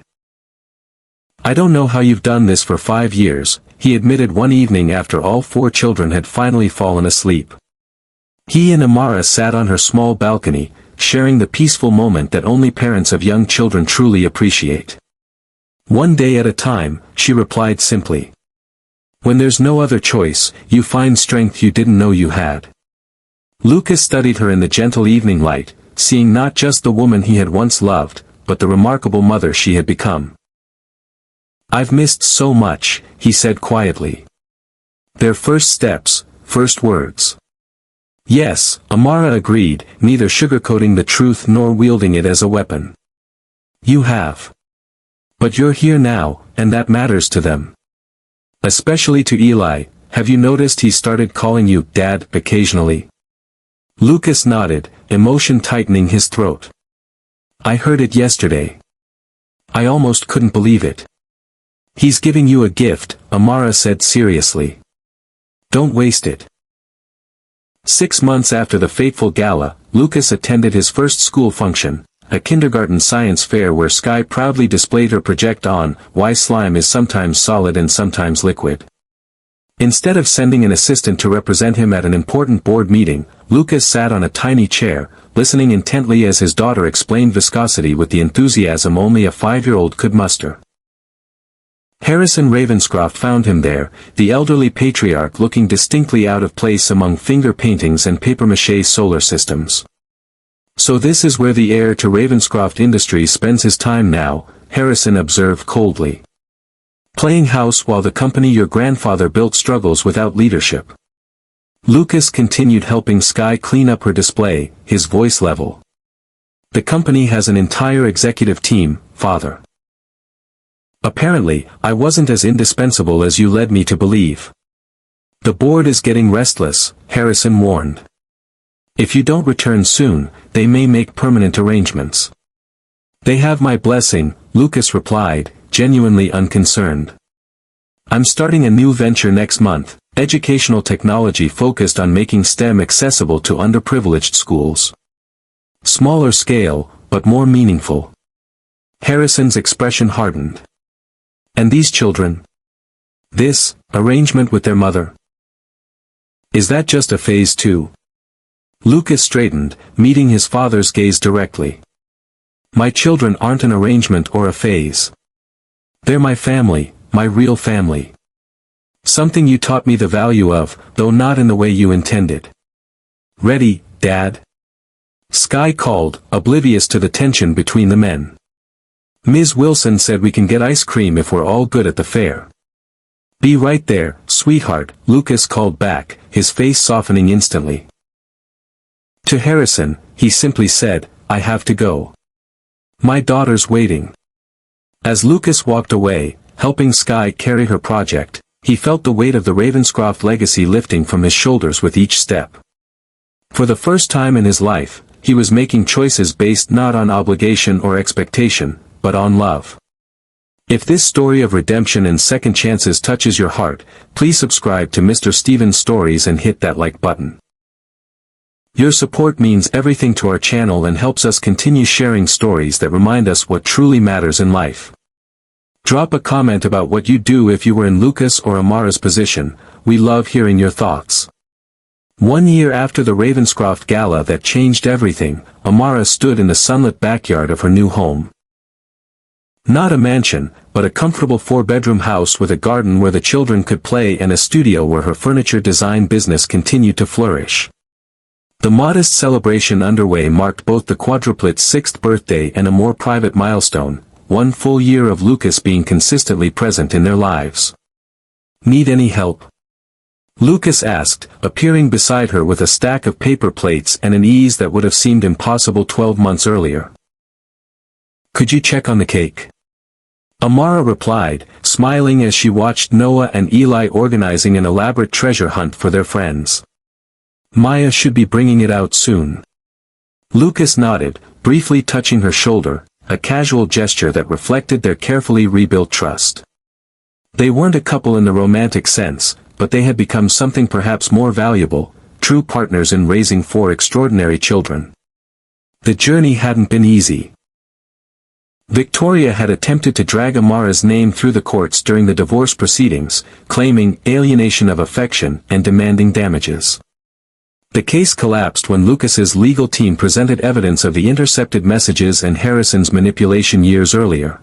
"I don't know how you've done this for 5 years," he admitted one evening after all 4 children had finally fallen asleep. He and Amara sat on her small balcony, sharing the peaceful moment that only parents of young children truly appreciate. "One day at a time," she replied simply. "When there's no other choice, you find strength you didn't know you had." Lucas studied her in the gentle evening light, seeing not just the woman he had once loved, but the remarkable mother she had become. "I've missed so much," he said quietly. "Their first steps, first words." "Yes," Amara agreed, neither sugarcoating the truth nor wielding it as a weapon. "You have. But you're here now, and that matters to them. Especially to Eli. Have you noticed he started calling you Dad occasionally?" Lucas nodded, emotion tightening his throat. "I heard it yesterday. I almost couldn't believe it." "He's giving you a gift," Amara said seriously. "Don't waste it." 6 months after the fateful gala, Lucas attended his first school function, a kindergarten science fair where Sky proudly displayed her project on why slime is sometimes solid and sometimes liquid. Instead of sending an assistant to represent him at an important board meeting, Lucas sat on a tiny chair, listening intently as his daughter explained viscosity with the enthusiasm only a 5-year-old could muster. Harrison Ravenscroft found him there, the elderly patriarch looking distinctly out of place among finger paintings and papier-mâché solar systems. "So this is where the heir to Ravenscroft Industries spends his time now," Harrison observed coldly. "Playing house while the company your grandfather built struggles without leadership." Lucas continued helping Sky clean up her display, his voice level. "The company has an entire executive team, father. Apparently, I wasn't as indispensable as you led me to believe." "The board is getting restless," Harrison warned. "If you don't return soon, they may make permanent arrangements." "They have my blessing," Lucas replied, genuinely unconcerned. "I'm starting a new venture next month, educational technology focused on making STEM accessible to underprivileged schools. Smaller scale, but more meaningful." Harrison's expression hardened. "And these children? This arrangement with their mother? Is that just a phase too?" Lucas straightened, meeting his father's gaze directly. "My children aren't an arrangement or a phase. They're my family, my real family. Something you taught me the value of, though not in the way you intended." "Ready, Dad?" Sky called, oblivious to the tension between the men. "Ms. Wilson said we can get ice cream if we're all good at the fair." "Be right there, sweetheart," Lucas called back, his face softening instantly. To Harrison, he simply said, "I have to go. My daughter's waiting." As Lucas walked away, helping Sky carry her project, he felt the weight of the Ravenscroft legacy lifting from his shoulders with each step. For the first time in his life, he was making choices based not on obligation or expectation, but on love. If this story of redemption and second chances touches your heart, please subscribe to Mr. Stevens Stories and hit that like button. Your support means everything to our channel and helps us continue sharing stories that remind us what truly matters in life. Drop a comment about what you'd do if you were in Lucas or Amara's position. We love hearing your thoughts. 1 year after the Ravenscroft Gala that changed everything, Amara stood in the sunlit backyard of her new home. Not a mansion, but a comfortable 4-bedroom house with a garden where the children could play and a studio where her furniture design business continued to flourish. The modest celebration underway marked both the quadruplets' 6th birthday and a more private milestone, 1 full year of Lucas being consistently present in their lives. "Need any help?" Lucas asked, appearing beside her with a stack of paper plates and an ease that would have seemed impossible 12 months earlier. "Could you check on the cake?" Amara replied, smiling as she watched Noah and Eli organizing an elaborate treasure hunt for their friends. Maya should be bringing it out soon. Lucas nodded, briefly touching her shoulder, a casual gesture that reflected their carefully rebuilt trust. They weren't a couple in the romantic sense, but they had become something perhaps more valuable, true partners in raising 4 extraordinary children. The journey hadn't been easy. Victoria had attempted to drag Amara's name through the courts during the divorce proceedings, claiming alienation of affection and demanding damages. The case collapsed when Lucas's legal team presented evidence of the intercepted messages and Harrison's manipulation years earlier.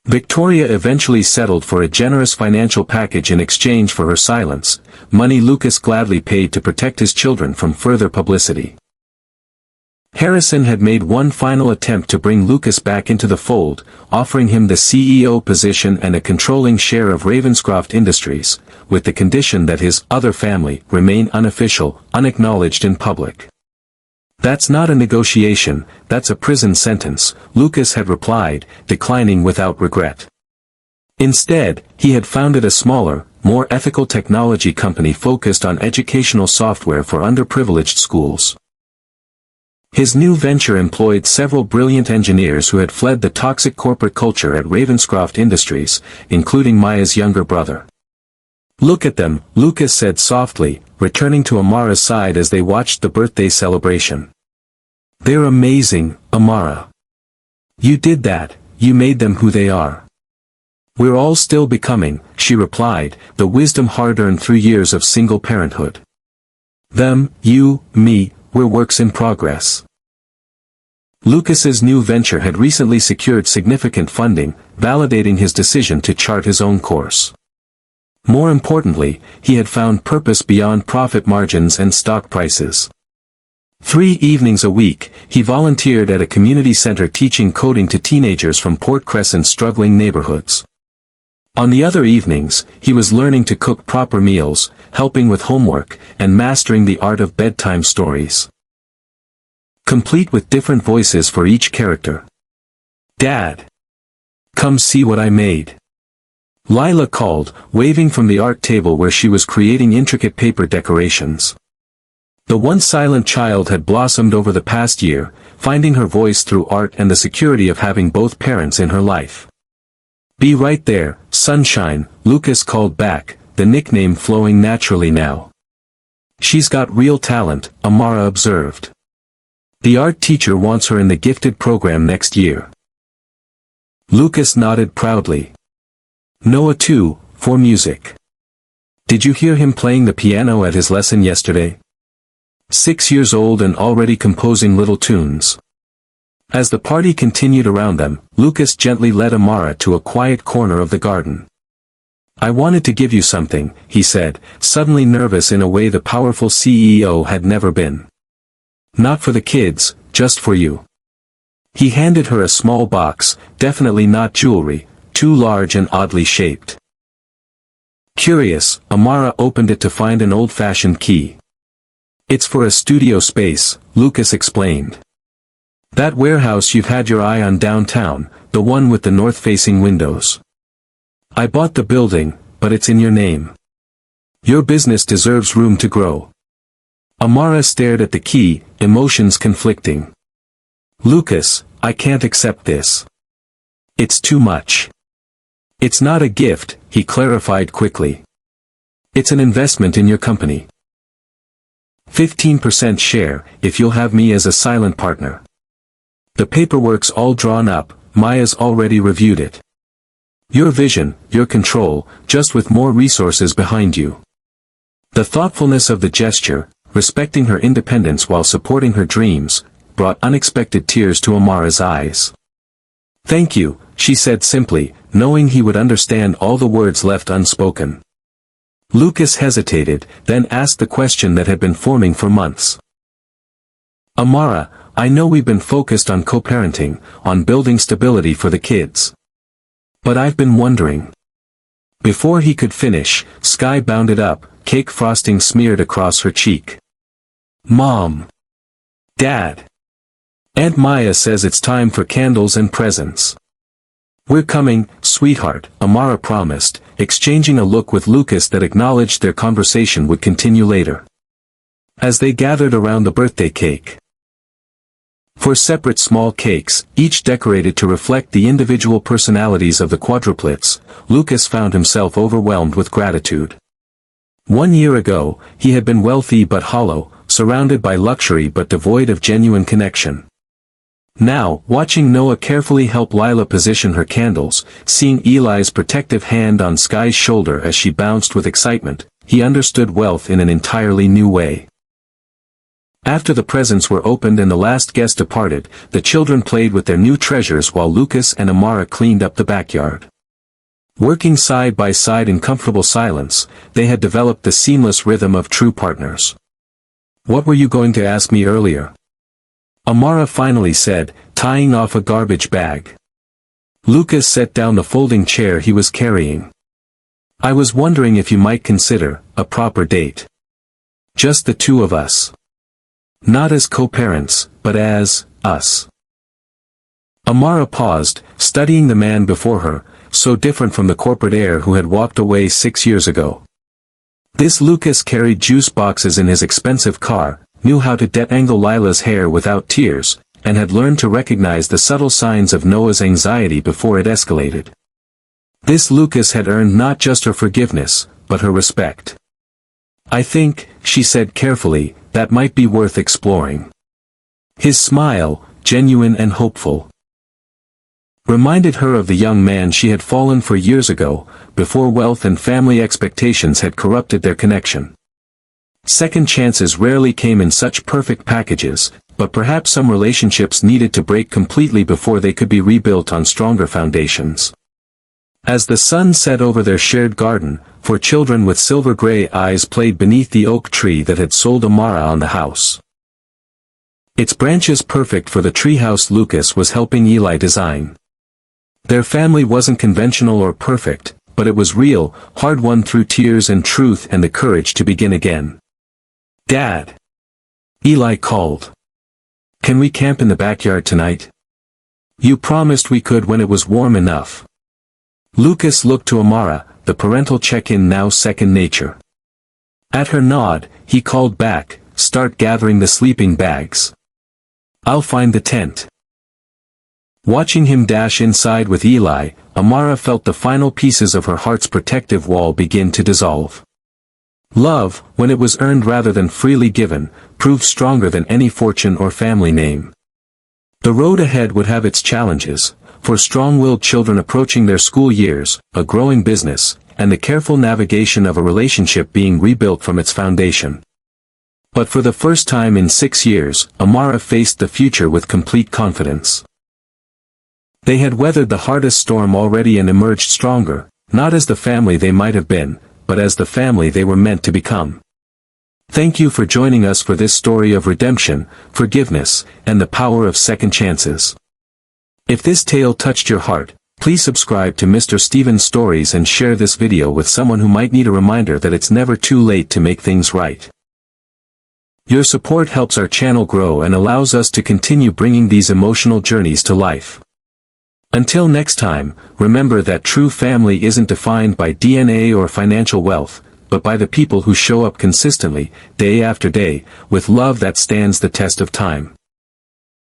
Victoria eventually settled for a generous financial package in exchange for her silence, money Lucas gladly paid to protect his children from further publicity. Harrison had made one final attempt to bring Lucas back into the fold, offering him the CEO position and a controlling share of Ravenscroft Industries, with the condition that his other family remain unofficial, unacknowledged in public. "That's not a negotiation, that's a prison sentence," Lucas had replied, declining without regret. Instead, he had founded a smaller, more ethical technology company focused on educational software for underprivileged schools. His new venture employed several brilliant engineers who had fled the toxic corporate culture at Ravenscroft Industries, including Maya's younger brother. "Look at them," Lucas said softly, returning to Amara's side as they watched the birthday celebration. "They're amazing, Amara. You did that, you made them who they are." "We're all still becoming," she replied, the wisdom hard-earned through years of single parenthood. "Them, you, me, we're works in progress." Lucas's new venture had recently secured significant funding, validating his decision to chart his own course. More importantly, he had found purpose beyond profit margins and stock prices. 3 evenings a week, he volunteered at a community center teaching coding to teenagers from Port Crescent's struggling neighborhoods. On the other evenings, he was learning to cook proper meals, helping with homework, and mastering the art of bedtime stories, complete with different voices for each character. "Dad! Come see what I made." Lila called, waving from the art table where she was creating intricate paper decorations. The once silent child had blossomed over the past year, finding her voice through art and the security of having both parents in her life. "Be right there, sunshine," Lucas called back, the nickname flowing naturally now. "She's got real talent," Amara observed. "The art teacher wants her in the gifted program next year." Lucas nodded proudly. "Noah too, for music. Did you hear him playing the piano at his lesson yesterday? 6 years old and already composing little tunes." As the party continued around them, Lucas gently led Amara to a quiet corner of the garden. "I wanted to give you something," he said, suddenly nervous in a way the powerful CEO had never been. "Not for the kids, just for you." He handed her a small box, definitely not jewelry, too large and oddly shaped. Curious, Amara opened it to find an old-fashioned key. "It's for a studio space," Lucas explained. "That warehouse you've had your eye on downtown, the one with the north-facing windows. I bought the building, but it's in your name. Your business deserves room to grow." Amara stared at the key, emotions conflicting. "Lucas, I can't accept this. It's too much." "It's not a gift," he clarified quickly. "It's an investment in your company. 15% share, if you'll have me as a silent partner. The paperwork's all drawn up, Maya's already reviewed it. Your vision, your control, just with more resources behind you." The thoughtfulness of the gesture, respecting her independence while supporting her dreams, brought unexpected tears to Amara's eyes. "Thank you," she said simply, knowing he would understand all the words left unspoken. Lucas hesitated, then asked the question that had been forming for months. "Amara, I know we've been focused on co-parenting, on building stability for the kids. But I've been wondering." Before he could finish, Sky bounded up, cake frosting smeared across her cheek. "Mom! Dad! Aunt Maya says it's time for candles and presents." "We're coming, sweetheart," Amara promised, exchanging a look with Lucas that acknowledged their conversation would continue later. As they gathered around the birthday cake. Four separate small cakes, each decorated to reflect the individual personalities of the quadruplets, Lucas found himself overwhelmed with gratitude. 1 year ago, he had been wealthy but hollow, surrounded by luxury but devoid of genuine connection. Now, watching Noah carefully help Lila position her candles, seeing Eli's protective hand on Sky's shoulder as she bounced with excitement, he understood wealth in an entirely new way. After the presents were opened and the last guest departed, the children played with their new treasures while Lucas and Amara cleaned up the backyard. Working side by side in comfortable silence, they had developed the seamless rhythm of true partners. "What were you going to ask me earlier?" Amara finally said, tying off a garbage bag. Lucas set down the folding chair he was carrying. "I was wondering if you might consider a proper date. Just the two of us. Not as co-parents, but as us." Amara paused, studying the man before her, so different from the corporate heir who had walked away 6 years ago. This Lucas carried juice boxes in his expensive car, knew how to detangle Lila's hair without tears, and had learned to recognize the subtle signs of Noah's anxiety before it escalated. This Lucas had earned not just her forgiveness, but her respect. "I think," she said carefully, "that might be worth exploring." His smile, genuine and hopeful, reminded her of the young man she had fallen for years ago, before wealth and family expectations had corrupted their connection. Second chances rarely came in such perfect packages, but perhaps some relationships needed to break completely before they could be rebuilt on stronger foundations. As the sun set over their shared garden, four children with silver-gray eyes played beneath the oak tree that had sold Amara on the house. Its branches perfect for the treehouse Lucas was helping Eli design. Their family wasn't conventional or perfect, but it was real, hard-won through tears and truth and the courage to begin again. "Dad!" Eli called. "Can we camp in the backyard tonight? You promised we could when it was warm enough." Lucas looked to Amara, the parental check-in now second nature. At her nod, he called back, "Start gathering the sleeping bags. I'll find the tent." Watching him dash inside with Eli, Amara felt the final pieces of her heart's protective wall begin to dissolve. Love, when it was earned rather than freely given, proved stronger than any fortune or family name. The road ahead would have its challenges, for strong-willed children approaching their school years, a growing business, and the careful navigation of a relationship being rebuilt from its foundation. But for the first time in 6 years, Amara faced the future with complete confidence. They had weathered the hardest storm already and emerged stronger, not as the family they might have been, but as the family they were meant to become. Thank you for joining us for this story of redemption, forgiveness, and the power of second chances. If this tale touched your heart, please subscribe to Mr. Steven's Stories and share this video with someone who might need a reminder that it's never too late to make things right. Your support helps our channel grow and allows us to continue bringing these emotional journeys to life. Until next time, remember that true family isn't defined by DNA or financial wealth, but by the people who show up consistently, day after day, with love that stands the test of time.